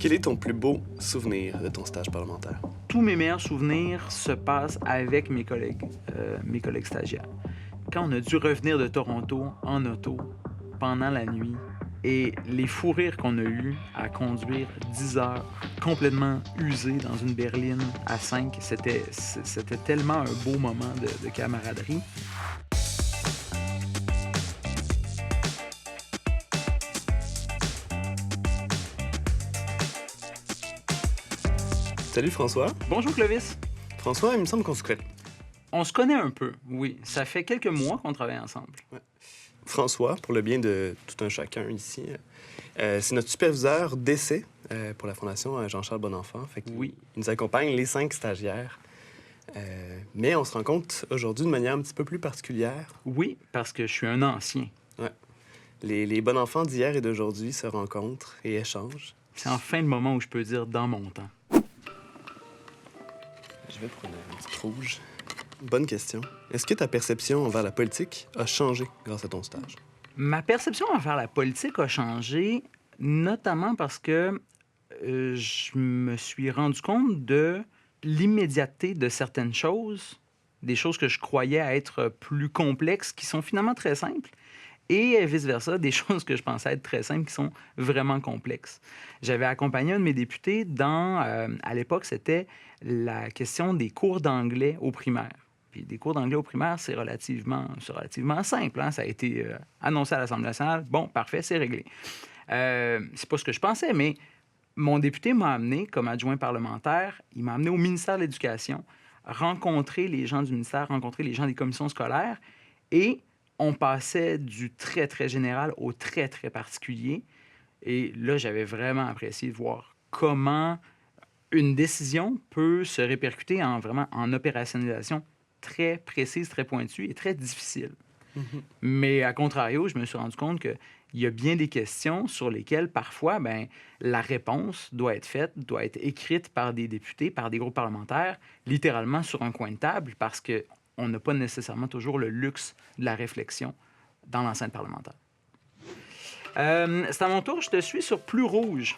Quel est ton plus beau souvenir de ton stage parlementaire? Tous mes meilleurs souvenirs se passent avec mes collègues stagiaires. Quand on a dû revenir de Toronto en auto pendant la nuit et les fous rires qu'on a eus à conduire 10 heures complètement usés dans une berline à 5, c'était tellement un beau moment de camaraderie. Salut François. Bonjour Clovis. François, il me semble qu'on se connaît. On se connaît un peu, oui. Ça fait quelques mois qu'on travaille ensemble. François, pour le bien de tout un chacun ici, c'est notre superviseur d'essai pour la Fondation Jean-Charles Bonenfant. Oui. Il nous accompagne les 5 stagiaires. Mais on se rencontre aujourd'hui de manière un petit peu plus particulière. Oui, parce que je suis un ancien. Ouais. Les Bonenfants d'hier et d'aujourd'hui se rencontrent et échangent. C'est enfin le moment où je peux dire dans mon temps. Je vais prendre un petit rouge. Bonne question. Est-ce que ta perception envers la politique a changé grâce à ton stage? Ma perception envers la politique a changé, notamment parce que je me suis rendu compte de l'immédiateté de certaines choses, des choses que je croyais être plus complexes, qui sont finalement très simples, et vice-versa, des choses que je pensais être très simples, qui sont vraiment complexes. J'avais accompagné un de mes députés dans, à l'époque, c'était la question des cours d'anglais au primaire. Puis des cours d'anglais au primaire, c'est relativement simple. Hein? Ça a été annoncé à l'Assemblée nationale. Bon, parfait, c'est réglé. C'est pas ce que je pensais, mais mon député m'a amené, comme adjoint parlementaire, il m'a amené au ministère de l'Éducation, rencontrer les gens du ministère, rencontrer les gens des commissions scolaires, et on passait du très, très général au très, très particulier. Et là, j'avais vraiment apprécié de voir comment une décision peut se répercuter en opérationnalisation très précise, très pointue et très difficile. Mm-hmm. Mais à contrario, je me suis rendu compte qu'il y a bien des questions sur lesquelles, parfois, la réponse doit être faite, doit être écrite par des députés, par des groupes parlementaires, littéralement sur un coin de table, parce qu'on n'a pas nécessairement toujours le luxe de la réflexion dans l'enceinte parlementaire. C'est à mon tour, je te suis sur Plus Rouge.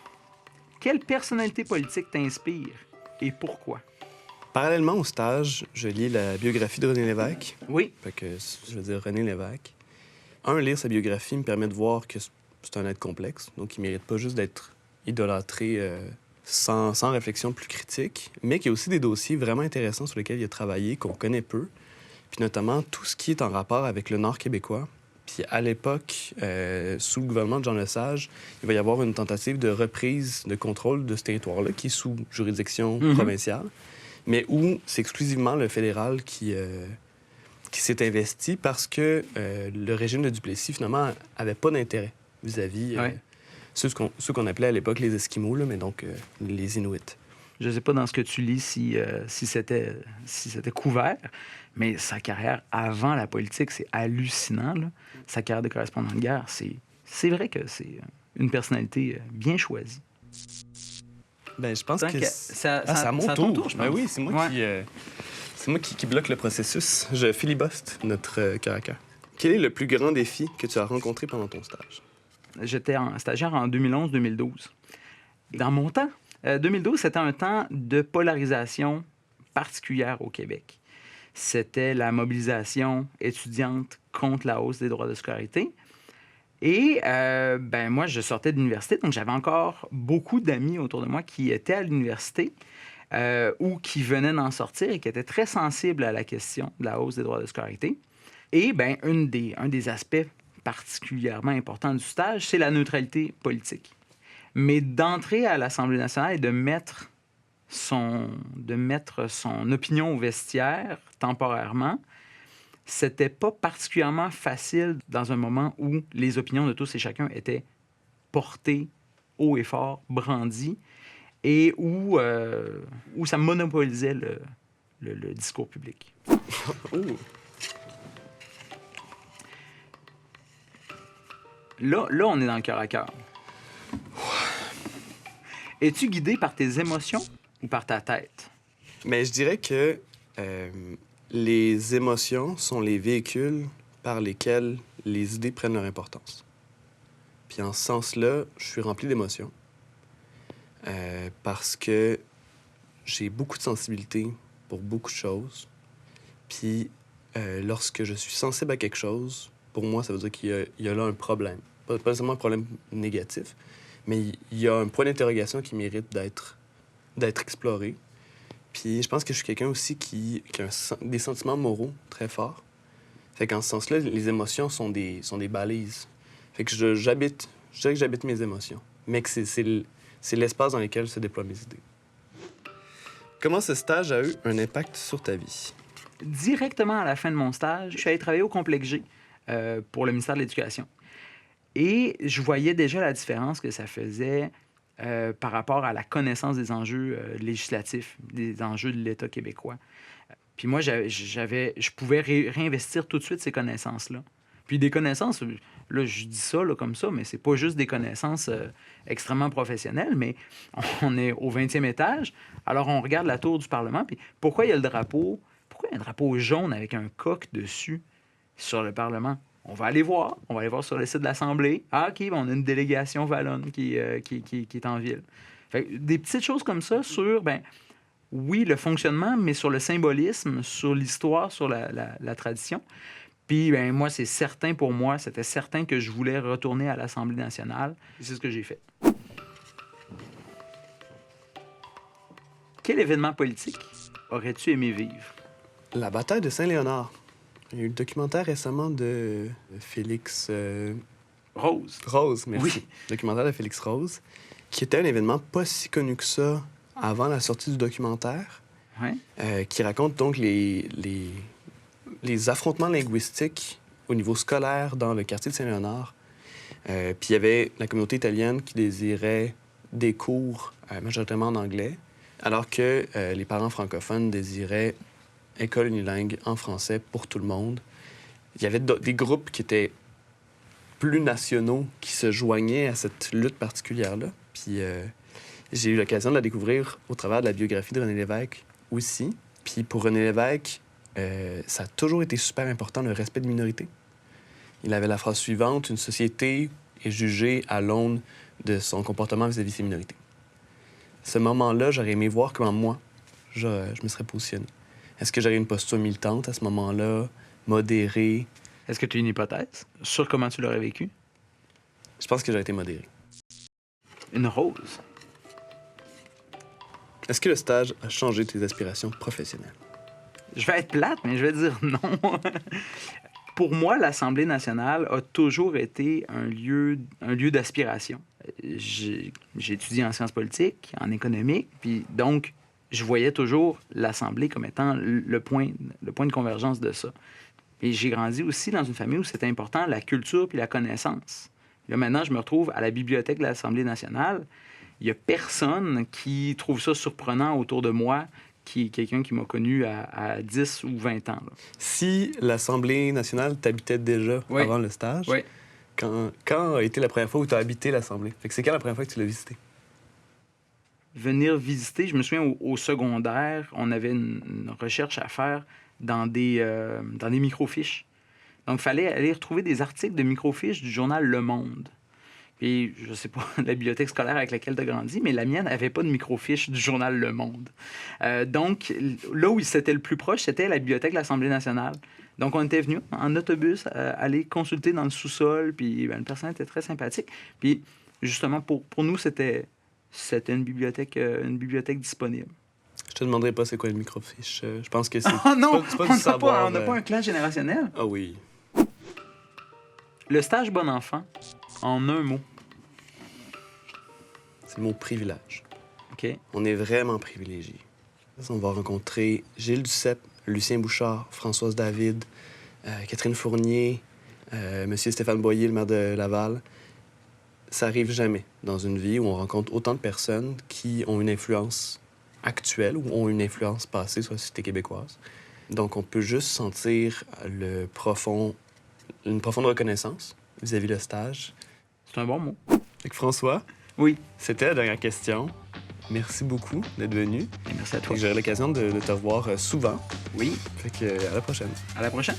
Quelle personnalité politique t'inspire et pourquoi? Parallèlement au stage, je lis la biographie de René Lévesque. Oui. Fait que, je veux dire, René Lévesque. Lire sa biographie me permet de voir que c'est un être complexe, donc il mérite pas juste d'être idolâtré sans réflexion plus critique, mais qu'il y a aussi des dossiers vraiment intéressants sur lesquels il a travaillé, qu'on connaît peu, puis notamment tout ce qui est en rapport avec le Nord québécois. Puis à l'époque, sous le gouvernement de Jean Lesage, il va y avoir une tentative de reprise de contrôle de ce territoire-là, qui est sous juridiction provinciale, mais où c'est exclusivement le fédéral qui s'est investi parce que le régime de Duplessis, finalement, n'avait pas d'intérêt vis-à-vis ceux qu'on appelait à l'époque les Esquimaux, là, mais donc les Inuits. Je ne sais pas dans ce que tu lis si c'était couvert, mais sa carrière avant la politique, c'est hallucinant. Là. Sa carrière de correspondant de guerre, c'est vrai que c'est une personnalité bien choisie. Ben, je pense que c'est à mon ton tour. tour, je pense. Ben oui, c'est moi qui bloque le processus. Je filibuste notre cœur à cœur. Quel est le plus grand défi que tu as rencontré pendant ton stage? J'étais stagiaire en 2011-2012. Dans mon temps, 2012, c'était un temps de polarisation particulière au Québec. C'était la mobilisation étudiante contre la hausse des droits de scolarité. Et moi, je sortais de l'université, donc j'avais encore beaucoup d'amis autour de moi qui étaient à l'université ou qui venaient d'en sortir et qui étaient très sensibles à la question de la hausse des droits de scolarité. Et un des aspects particulièrement importants du stage, c'est la neutralité politique. Mais d'entrer à l'Assemblée nationale et de mettre son opinion au vestiaire temporairement, c'était pas particulièrement facile dans un moment où les opinions de tous et chacun étaient portées haut et fort, brandies, et où ça monopolisait le discours public. Là, on est dans le cœur à cœur. Es-tu guidé par tes émotions ou par ta tête? Mais je dirais que les émotions sont les véhicules par lesquels les idées prennent leur importance. Puis en ce sens-là, je suis rempli d'émotions. parce que j'ai beaucoup de sensibilité pour beaucoup de choses. Puis, lorsque je suis sensible à quelque chose, pour moi, ça veut dire qu'il y a là un problème. Pas nécessairement un problème négatif, mais il y a un point d'interrogation qui mérite d'être exploré. Puis je pense que je suis quelqu'un aussi qui a des sentiments moraux très forts. Fait qu'en ce sens-là, les émotions sont des balises. Fait que je dirais que j'habite mes émotions, mais que c'est l'espace dans lequel se déploient mes idées. Comment ce stage a eu un impact sur ta vie? Directement à la fin de mon stage, je suis allé travailler au Complexe G pour le ministère de l'Éducation. Et je voyais déjà la différence que ça faisait par rapport à la connaissance des enjeux législatifs, des enjeux de l'État québécois. Puis moi, je pouvais réinvestir tout de suite ces connaissances-là. Puis des connaissances, là, je dis ça là, comme ça, mais c'est pas juste des connaissances extrêmement professionnelles, mais on est au 20e étage, alors on regarde la tour du Parlement, puis pourquoi il y a le drapeau? Pourquoi il y a un drapeau jaune avec un coq dessus sur le Parlement? On va aller voir sur le site de l'Assemblée. Ah, OK, on a une délégation wallonne qui est en ville. Fait que des petites choses comme ça sur, oui, le fonctionnement, mais sur le symbolisme, sur l'histoire, sur la tradition. Puis, moi, c'était certain que je voulais retourner à l'Assemblée nationale. Et c'est ce que j'ai fait. Quel événement politique aurais-tu aimé vivre? La bataille de Saint-Léonard. Il y a eu le documentaire récemment de Félix... Rose, merci. Oui. Le documentaire de Félix Rose, qui était un événement pas si connu que ça avant la sortie du documentaire, qui raconte donc les affrontements linguistiques au niveau scolaire dans le quartier de Saint-Léonard. Puis il y avait la communauté italienne qui désirait des cours majoritairement en anglais, alors que les parents francophones désiraient école unilingue en français pour tout le monde. Il y avait des groupes qui étaient plus nationaux qui se joignaient à cette lutte particulière-là. Puis j'ai eu l'occasion de la découvrir au travers de la biographie de René Lévesque aussi. Puis pour René Lévesque, ça a toujours été super important, le respect de minorités. Il avait la phrase suivante: « Une société est jugée à l'aune de son comportement vis-à-vis de ses minorités. » À ce moment-là, j'aurais aimé voir comment moi, je me serais positionné. Est-ce que j'aurais une posture militante à ce moment-là, modérée? Est-ce que tu as une hypothèse sur comment tu l'aurais vécu? Je pense que j'aurais été modéré. Une rose. Est-ce que le stage a changé tes aspirations professionnelles? Je vais être plate, mais je vais dire non. Pour moi, l'Assemblée nationale a toujours été un lieu d'aspiration. J'ai étudié en sciences politiques, en économique, puis donc, je voyais toujours l'Assemblée comme étant le point de convergence de ça. Et j'ai grandi aussi dans une famille où c'était important, la culture puis la connaissance. Là, maintenant, je me retrouve à la bibliothèque de l'Assemblée nationale. Il n'y a personne qui trouve ça surprenant autour de moi, qui est quelqu'un qui m'a connu à 10 ou 20 ans. Là. Si l'Assemblée nationale t'habitait déjà avant le stage, quand a été la première fois où tu as habité l'Assemblée? Fait que c'est quand la première fois que tu l'as visité? Venir visiter, je me souviens, au secondaire, on avait une recherche à faire dans des microfiches. Donc, il fallait aller retrouver des articles de microfiches du journal Le Monde. Puis, je ne sais pas, la bibliothèque scolaire avec laquelle tu as grandi, mais la mienne n'avait pas de microfiches du journal Le Monde. Donc, là où c'était le plus proche, c'était la bibliothèque de l'Assemblée nationale. Donc, on était venus en autobus aller consulter dans le sous-sol, puis le personnel était très sympathique. Puis, justement, pour nous, c'était une bibliothèque disponible. Je te demanderai pas c'est quoi le microfiche. Je pense que c'est non, c'est pas du savoir. On n'a pas un clan générationnel. Ah oui. Le stage bon enfant, en un mot. C'est le mot privilège. OK. On est vraiment privilégiés. On va rencontrer Gilles Duceppe, Lucien Bouchard, Françoise David, Catherine Fournier, Monsieur Stéphane Boyer, le maire de Laval. Ça arrive jamais dans une vie où on rencontre autant de personnes qui ont une influence actuelle ou ont une influence passée sur la société québécoise. Donc, on peut juste sentir une profonde reconnaissance vis-à-vis le stage. C'est un bon mot. Fait que François, oui, c'était la dernière question. Merci beaucoup d'être venu. Et merci à toi. J'aurai l'occasion de te revoir souvent. Oui. Fait que, à la prochaine. À la prochaine.